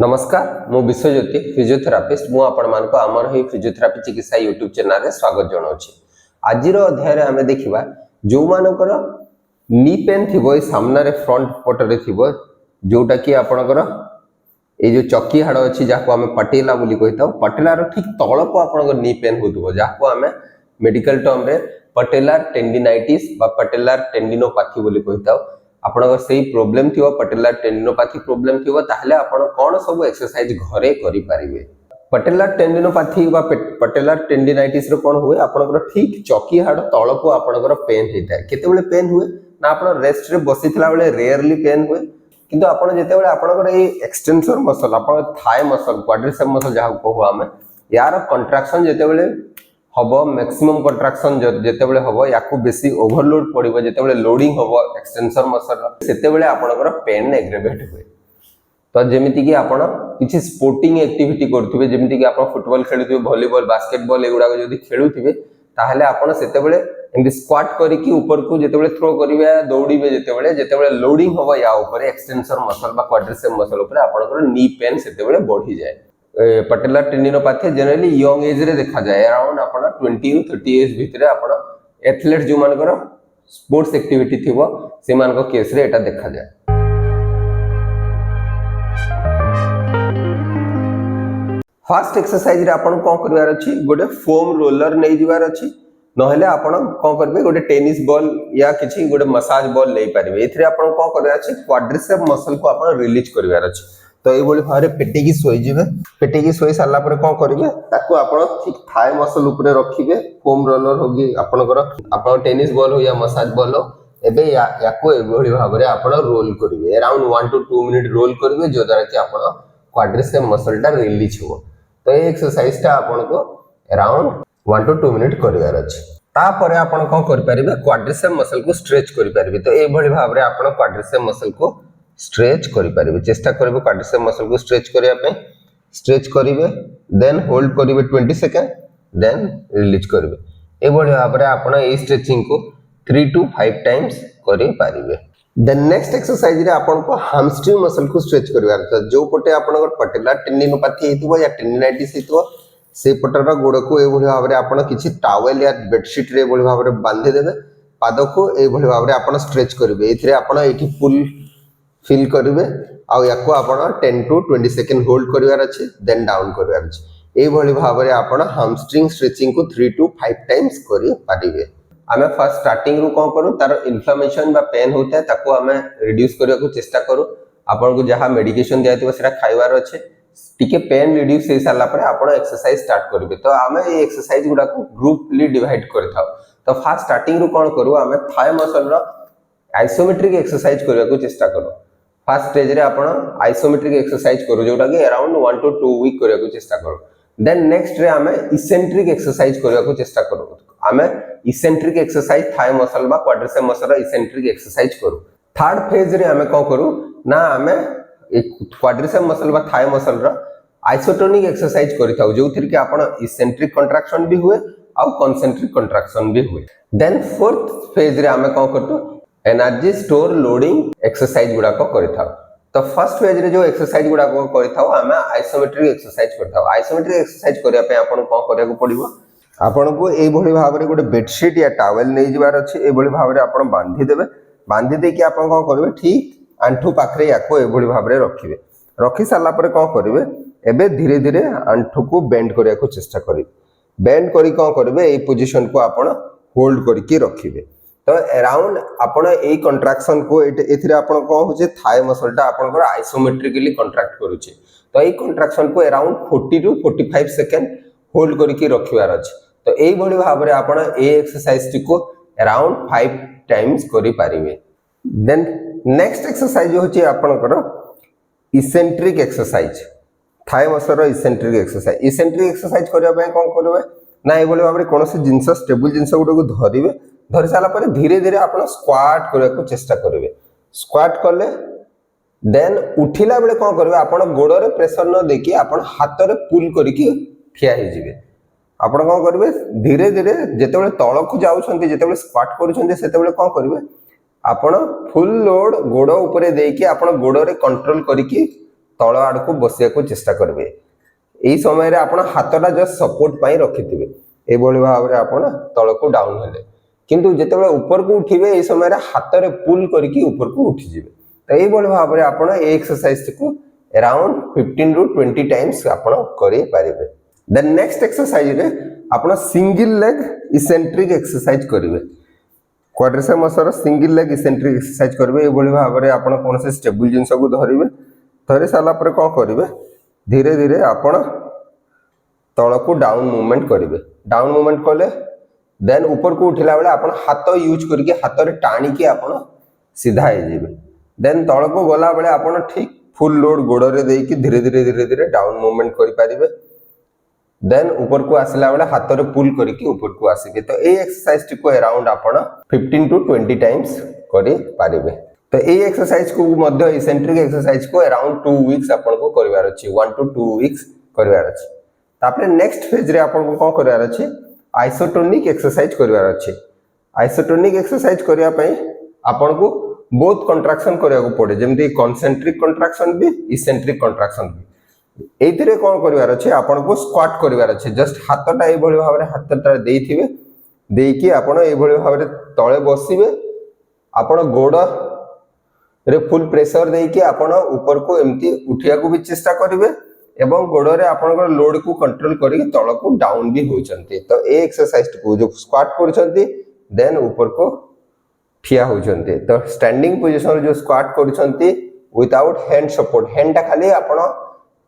नमस्कार मु विश्वज्योति फिजियोथेरापिस्ट मु आपण मानको आमर हे फिजियोथेरापी चिकित्सा यूट्यूब चैनल रे स्वागत जणाउछि। आजिर अध्याय रे हमें देखिबा जो मानकर नी पेन थिबो ए सामना रे फ्रंट पट रे थिबो जोटा कि आपनकर ए जो चक्की हाड़ अछि जाको हमें पटेला बोली कहिताओ पटेला रो ठीक तळ को आपनकर नी पेन होतबो जाको हमें मेडिकल टर्म रे पटेलर टेंडिनाइटिस बा पटेलर टेंडिनोपैथी बोली कहिताओ। आपन से प्रॉब्लम थी पटेलर टेंडिनोपैथी प्रॉब्लम थी ताहले आपण कोन सब एक्सरसाइज घरे करि पारिबे। पटेलर टेंडिनोपैथी बा पटेलर टेंडिनाइटिस रो कोन हुए आपनकर ठीक चौकी हाड़ तळ को आपनकर पेन हेता केते बेले पेन हुए ना आपण रेस्ट रे बसितला बेले रेयरली पेन हुए किंतु आपण जेते बेले आपनकर ए एक्सटेंसर मसल आपण थाई मसल क्वाड्रिसेप मसल जहा कहू हमें यार कंट्राक्शन जेते बेले हबो मैक्सिमम कंट्राक्शन जेते बेले हबो याकू बेसी ओवरलोड पड़िबो जेते बेले लोडिंग हबो एक्सटेंसर मसल सेते बेले आपनकर पेन एग्रेवेट हुए। तो जेमिति कि आपण किछि स्पोर्टिंग एक्टिविटी करथिबे जेमिति कि आपण फुटबॉल खेलुथिबे वॉलीबॉल बास्केटबॉल एगुडा जदी खेलुथिबे ताहले आपण सेते बेले एंदी स्क्वाट करिकि ऊपर को जेते बेले थ्रो करिवे दौड़ीबे जेते बेले लोडिंग हबो या ऊपर एक्सटेंसर मसल बा क्वाड्रिसेप मसल ऊपर आपनकर नी पेन सेते बेले बढ़ी जाए। Patellar tendinopathy generally young age रे देखा जाए अराउंड आपण 20 टू 30 इयर्स भितरे आपण एथलेट जो मानकर स्पोर्ट्स एक्टिविटी थिबो से मानको केस रे एटा देखा जाए। फर्स्ट एक्सरसाइज रे आपण कोन करबार अछि गोटे फोम रोलर नै दिवार अछि नहले आपण कोन करबे गोटे टेनिस बॉल या किछि गोटे मसाज बॉल ले पारिबे एथरे आपण कोन करबार अछि क्वाड्रिसेप मसल को आपण रिलीज करबार अछि। तो ये बोली भारे पेटेकी सोई जिवे पेटेकी सोई साला परे कोन करिवे ताको आपण ठीक थाई मसल ऊपर रखिबे फोम रोलर होगी आपनकर आपण टेनिस बॉल हो या मसाज बॉल हो एबे याको एभली भाबरे आपण रोल करिवे अराउंड 1 टू 2 मिनिट रोल करिवे जो द्वारा कि आपण क्वाड्रिसेप मसल टा रिलीज हो। तो ये एक्सरसाइज टा आपण को अराउंड 1 टू 2 मिनिट करिवार अछि। ता परे आपण कोन कर परिबे क्वाड्रिसेप मसल को स्ट्रेच करि परिबे। तो एभली भाबरे आपण क्वाड्रिसेप मसल को स्ट्रेच करि परिबे चेष्टा करिवे क्वाड्रिसेप मसल को स्ट्रेच करिया पे स्ट्रेच करिवे देन होल्ड करिवे 20 सेकंड देन रिलीज करिवे एभली भाबरे आपण ए स्ट्रेचिंग को 3 टू 5 टाइम्स करि परिबे। देन नेक्स्ट एक्सरसाइज रे आपण को हैमस्ट्रिंग मसल को स्ट्रेच करिवार त जो पटे आपण पटेलर टेंडिनोपैथी हेतुवा या टेंडिनाइटिस हेतुवा से पटर गोड़ को एभली भाबरे आपण किछि टॉवेल या बेडशीट रे एभली भाबरे बांधी देबे पाद को एभली भाबरे आपण स्ट्रेच करिवे एथरे आपण एठी फुल फील करिवे आ याको आपण 10 टू 20 सेकंड होल्ड करिवार अछि देन डाउन करिवार अछि ए भली भाबरे आपण हैमस्ट्रिंग स्ट्रेचिंग को 3 टू 5 टाइम्स करि पारिबे। हमें फर्स्ट स्टार्टिंग रू कोन करू तार इन्फ्लेमेशन बा पेन होता है ताको हमें रिड्यूस करिया को चेष्टा करू आपण को जहां मेडिकेशन दियाथिबो सेरा खाइवार अछि टिके पेन रिड्यूस हे साला पर आपण एक्सरसाइज स्टार्ट करिवे। तो हमें ए एक्सरसाइज गुडा को ग्रुपली डिवाइड करथाउ। तो फर्स्ट स्टार्टिंग रू कोन करू हमें थाई मसल रो आइसोमेट्रिक एक्सरसाइज करिया को चेष्टा करू। फर्स्ट स्टेज रे आपण आइसोमेट्रिक एक्सरसाइज करू जोटा कि अराउंड 1 टू 2 वीक करिया को चेष्टा करू। देन नेक्स्ट रे हमें इसेंट्रिक एक्सरसाइज करिया को चेष्टा करू। हमें इसेंट्रिक एक्सरसाइज थाई मसल बा क्वाड्रिसेप मसल इसेंट्रिक एक्सरसाइज करू। थर्ड फेज रे हमें कोन करू ना हमें एक क्वाड्रिसेप मसल बा थाई मसल रो आइसोटोनिक एक्सरसाइज करिथाउ जोथिर कि आपण इसेंट्रिक कंट्रैक्शन भी हुए और कंसेंट्रिक कंट्रैक्शन भी हुए। देन फोर्थ फेज रे हमें कोन करतु एनर्जी स्टोर लोडिंग एक्सरसाइज गुडा को करिथाउ। तो फर्स्ट फेज रे जो एक्सरसाइज गुडा को करिथाउ हमें आइसोमेट्रिक एक्सरसाइज करथाउ। आइसोमेट्रिक एक्सरसाइज करिया पे आपण कोन करिया को पड़िबो आपण को ए भली भाबरे गोटे बेडशीट या टॉवेल नै जिवार अछि ए भली भाबरे आपण बांधी देबे बांधी दे कि आपण कोन करबे ठीक आंठू पाखरे याको ए भली भाबरे रखिबे रखि साला पर कोन करबे एबे धीरे धीरे आंठू को बेंड करिया को चेष्टा करिबे बेंड करी कोन करबे ए पोजीशन को आपण होल्ड करके रखिबे। तो अराउंड आपण ए कंट्रैक्शन को एथिरे आपण को होचे थाई मसल टा आपण को आइसोमेट्रिकली कंट्रैक्ट करूचे। तो ए कंट्रैक्शन को अराउंड 40 टू 45 सेकंड होल्ड करके रखिवार अछि। तो एई भली भाबरे आपण ए एक्सरसाइज को अराउंड 5 टाइम्स करि पारिबे। देन नेक्स्ट एक्सरसाइज होचे आपण को इसेंट्रिक एक्सरसाइज थाई मसल रो इसेंट्रिक एक्सरसाइज करिया पे कोन करबे ना ए भली भाबरे कोनोसी जिंस स्टेबल जिंस गुडा को धरिबे धरि साला पर धीरे धीरे आपण स्क्वाट करिया को चेष्टा करिवे स्क्वाट करले देन उठिला बेले कोन करबे आपण गोड़ रे प्रेशर न देकी आपण हाथ रे पुल करिकि ठिया हे जिवे आपण कोन करबे धीरे धीरे जेते बेले तळ को जाउछन्ती जेते बेले स्क्वाट करूछन्ती सेते बेले कोन करबे आपण फुल लोड गोड़ ऊपर देकी आपण गोड़ रे कंट्रोल करिकि तल आड़ को बसिया को चेष्टा करेंगे यही समय आप हाथटा जस्ट सपोर्ट पाई रखिथे ये भाव में आप तल को डाउन हेले किंतु जिते ऊपर को उठे ये समय हाथ में पुल करके ऊपर को उठीजे तो ये भाव में आप एक्सरसाइज को अराउंड 15 ରୁ 20 टाइम्स आप करें। देन नेक्स्ट एक्सरसाइज रे आप सिंगल लेग इसेंट्रिक एक्सरसाइज करेंगे quadricep muscle single leg eccentric exercise करेंगे ये भाव में आप कौन से स्टेबल जिनस को धरवे धरी सारापर कौन करेंगे धीरे धीरे आप तल को डाउन मूवमेंट करेंगे डाउन मूवमेंट कले देन ऊपर को उठला बेले आप हाथ यूज करके हाथ में टाणिकी आप सीधा हो देन तल को गला बेले आप ठीक फुल लोड गोड़े देकी धीरे धीरे डाउन मूवमेंट करें देन ऊपर को आसला बेले हाथ में पुल करके ऊपर को आसिके तो ये एक्सरसाइज टी को अराउंड आप 15 to 20 टाइम्स करें तो ये एक्सरसाइज को मध्य इसेंट्रिक एक्सरसाइज को अराउंड 2 वीक्स आपको करवार अच्छी 1 to 2 वीक्स करवार अच्छी तापरे नेक्स्ट फेज रे आपको कौन करवार अच्छी आइसोटोनिक एक्सरसाइज करवार अच्छी आइसोटोनिक एक्सरसाइज करने पई आपको बहुत कंट्राक्शन करने को पड़े जमी कॉन्सेंट्रिक कंट्राक्शन भी इसेंट्रिक कंट्राक्शन भी एथिरे कौन करवार अच्छे आपको स्क्वाट करवार अच्छे जस्ट हाथटा ये भाव में हाथटा देइथिबे देकी आपण ये भाव में तले बसिबे आपण गोड़ रे फुल प्रेशर देकी आपण ऊपर को एमती उठिया को भी चेष्टा करेंगे एवं गोड़ रे आपण लोड को कंट्रोल करके तल को डाउन भी होचंती तो ए एक्सरसाइज को जो स्क्वाट करछंती देन ऊपर को ठिया होचंती तो स्टैंडिंग पोजीशन जो स्क्वाट करछंती विदाउट हैंड सपोर्ट हैंडटा खाली आपण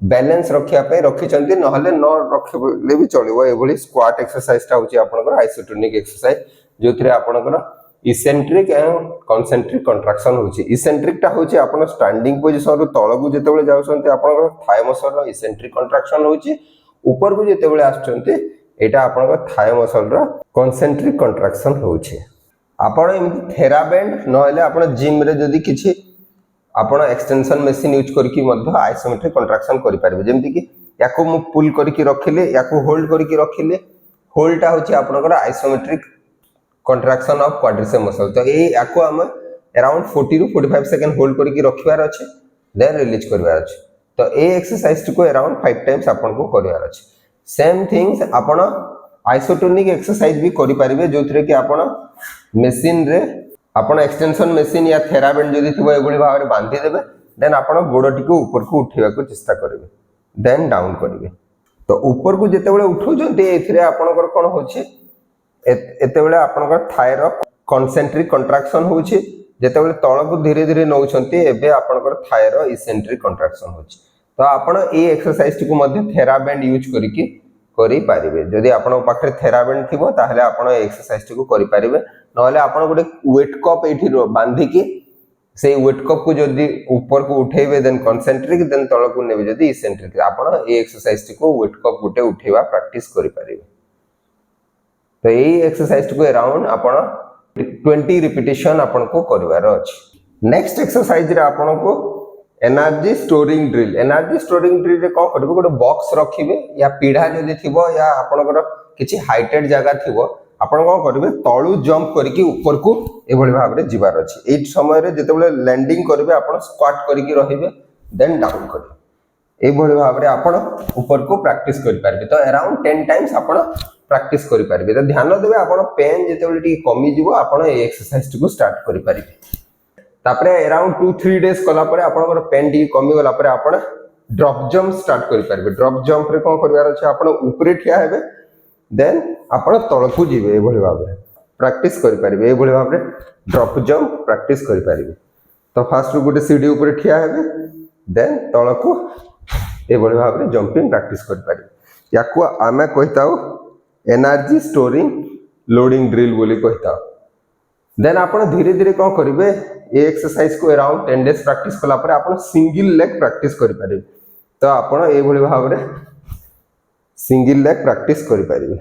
बैलेंस रखिया पे रखिचंती नहले न रखले भी चलिबो एभली स्क्वाट एक्सरसाइजटा होची आपनकर आइसोटोनिक एक्सरसाइज जोथरे आपनकर इसेंट्रिक एंड कॉन्सेंट्रिक कंट्राक्शन होची इसेंट्रिकटा होची आपण स्टैंडिंग पोजीशन रु तळ को जेतेबेले जाउछंती आपनकर थाई मसल रो इसेंट्रिक कंट्राक्शन होची ऊपर को जेतेबेले आछंती एटा आपनकर थाई मसल रो कॉन्सेंट्रिक कंट्राक्शन होची आपण एमती थेराबैंड नहले आपण जिम रे जदी किछि आपण एक्सटेंशन मशीन यूज करके मध्य आइसोमेट्रिक कंट्राक्शन करि पारिबे जेमति कि याको मु पुल करके रखिले याको होल्ड करके रखिले होल्डटा होची आपनकर आइसोमेट्रिक कंट्राक्शन ऑफ क्वाड्रिसेप मसल तो ये याको हम अराउंड 40 ରୁ 45 सेकंड होल्ड करके रखिबार अछि देन रिलीज करबार अछि तो ए एक्सरसाइज को अराउंड 5 टाइम्स आपन को करबार अछि सेम थिंग्स आपन आइसोटोनिक एक्सरसाइज भी करि पारिबे जोथरे कि आपन मशीन रे आपन एक्सटेंशन मशीन या थेराबैंड जदी थिबो एबोली भाव रे बांधी देबे देन आपन गोडटी को ऊपर को उठेबा को चेष्टा करिवे देन डाउन करिवे तो ऊपर को जेते बेले उठौ जंती एथिरे आपनकर कोन होछि एते बेले आपनकर थाई रो कॉन्सेंट्रिक कंट्राक्शन होछि जेते बेले तळ को धीरे धीरे नौछंती एबे आपनकर थाई रो इसेंट्रिक कंट्राक्शन होछि तो आपन ए एक्सरसाइज को मध्य थेराबैंड यूज करके करि पारिबे जदी आपन पाखरे थेराबैंड थिबो ताहले आपन एक्सरसाइज को करि पारिबे नहले आपन गोटे वेट कप एठी बांधी की से वेट कप को जदी ऊपर को उठेबे देन कॉन्सेंट्रिक देन तळ को नेबे जदी इसेंट्रिक आपन ए एक्सरसाइज को वेट कप गोटे उठेबा प्रैक्टिस करि पारिबे तो यही एक्सरसाइज को अराउंड आपण 20 रिपीटेशन आपण को करबार अछि नेक्स्ट एक्सरसाइज रे आपण को एनर्जी स्टोरिंग ड्रिल रे कोन करबो गोटे बॉक्स रखिबे या पीढ़ा जदी थिबो या आपनकर किछि हाइटेड जगह थिबो आपण कोन करबे तळु जंप करके ऊपर को एभली भाव रे जिबार अछि एट समय रे जेतेबेले लैंडिंग करबे आपण स्क्वाट करके रहिबे देन डाउन करबे एभली भाव रे आपण ऊपर को प्रैक्टिस करि पारबे तो अराउंड 10 टाइम्स आपण प्रैक्टिस करि पारबे तो ध्यान देबे आपण पेन जेतेबेले टी कमी जिवो आपण ए एक्सरसाइज को स्टार्ट करि पारबे तापरे अराउंड 2-3 डेज कला परे आपनकर पेन टी कमी गला परे आपण ड्रॉप जंप स्टार्ट करि पारबे ड्रॉप जंप रे कोन करबार अछि आपण ऊपर ठिया हेबे देन आपण तळकु जिवे एभली भाव रे प्रैक्टिस करि पारबे एभली भाव रे ड्रॉप जंप प्रैक्टिस करि पारबे तो फास्ट गोटे सीढ़ी ऊपर ठिया हेबे देन तळकु एभली भाव रे जंपिंग प्रैक्टिस करि पारबे याको आमे कहिताउ एनर्जी स्टोरिंग लोडिंग ड्रिल बोली कहिताउ देन आपण धीरे धीरे कोन करिवे ए एक्सरसाइज को अराउंड 10 डेज प्रैक्टिस कला परे आपण सिंगल लेग प्रैक्टिस करि पारिबे तो आपण ए भली भाव रे सिंगल लेग प्रैक्टिस करि पारिबे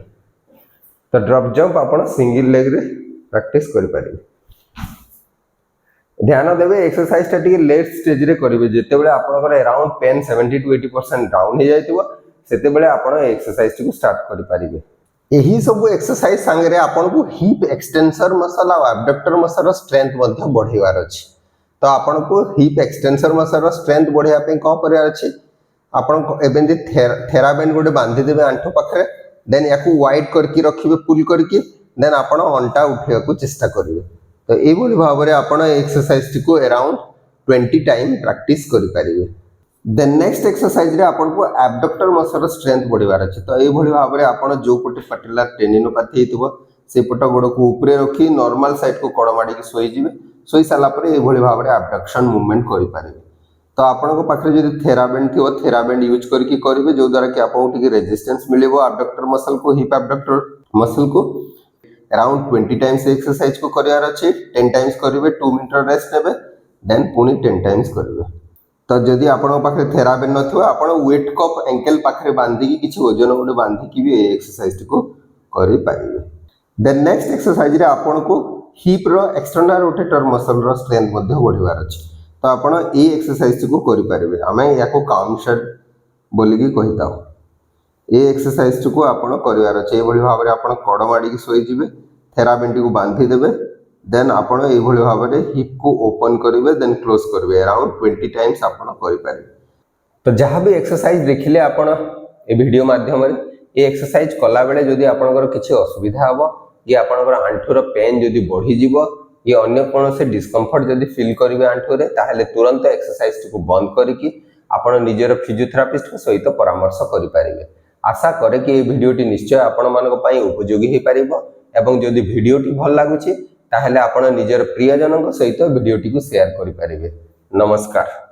तो ड्रॉप जंप आपण सिंगल लेग रे प्रैक्टिस करि पारिबे ध्यान देबे एक्सरसाइज टा टिके लेट स्टेज रे करिवे जेते बेले आपण अराउंड पेन 70 to 80% डाउन हो जायतिबो सेते बेले आपण एक्सरसाइज को स्टार्ट करि पारिबे यही सब एक्सरसाइज सांगे आपन को हिप एक्सटेंसर मसल और एब्डक्टर मसल स्ट्रेंथ बढ़ेबार अछि तो आपन को हिप एक्सटेंशन मसल स्ट्रेंथ बढ़िया पे कौन करियार अछि आपन एबेंती थेराबेंड गोटे बांधी देबे आंठो पाखरे देन याकू वाइड करके रखिबे पुल करके देन आपन अंटा उठेया को चेष्टा करिवे तो ए भली भाव रे आपन एक्सरसाइज को अराउंड 20 टाइम प्रैक्टिस करि परिवे देन नेक्स्ट एक्सरसाइज रे आपन को एब्डक्टर मसल स्ट्रेंथ बढ़िबार अछि तो ए भली भाव रे आपन जो पटे पटिकुलर टेनिनोपैथी हेतबो से पट गोड़ को ऊपर रखी नॉर्मल साइड को कड़ माडी के सोई जिवे सोई साला परे ए भली भाव रे एब्डक्शन मूवमेंट करि परिवे तो आपन को पाखरे जदि थेराबेंड थिबो थेराबेंड यूज करके करिवे जो द्वारा कि आपन टिके रेजिस्टेंस मिलेबो एब्डक्टर मसल को हिप एब्डक्टर मसल को अराउंड 20 टाइम्स एक्सरसाइज को करियार अछि 10 टाइम्स करिवे 2 मिनिट रेस्ट नेबे देन पुनी 10 टाइम्स करिवे तो जदि आपन पाखरे थेराबेंड नथिबो आपन वेट कप एंकल पाखरे बांधी की किछि वजन गोटे बांधी की भी एक्सरसाइज को करि पारिवे देन नेक्स्ट एक्सरसाइज रे आपन को हिप रो एक्सटर्नल रोटेटर मसल रो स्ट्रेंथ मध्ये बढ़िबार अछि तो आपन ए एक्सरसाइज को करि पारिवे हमें याको काउंट बोली की कहिताओ ए एक्सरसाइज को आपन करिवार अछि ए भली भाव रे आपन कड़ माडी की सोई जिवे थेराबेंड को बांधी देबे देन आपन ए भली भाव रे हिप को ओपन करिवे देन क्लोज करिवे अराउंड 20 टाइम्स आपन करि पारिवे तो जहां भी एक्सरसाइज देखिले आपन ए वीडियो माध्यम रे ए एक्सरसाइज कला बेले जदि आपनकर किछि असुविधा हबो कि आपनकर आंठुर पेन जदि बढ़ी जिवो ये अन्य कौन से डिस्कम्फर्ट जदि फील करेंगे आंठुरे ताहले तुरंत एक्सरसाइज को बंद करके आपण निजर फिजियोथेरापिस्ट सहित परामर्श करें आशा करे कि ये वीडियोटी निश्चय आपण मानक पई उपयोगी हो पारिबो एवं जदि वीडियोटी भल लागुछि ताहले आपण निजर प्रियजनक सहित वीडियोटी को शेयर करि पारिबे नमस्कार।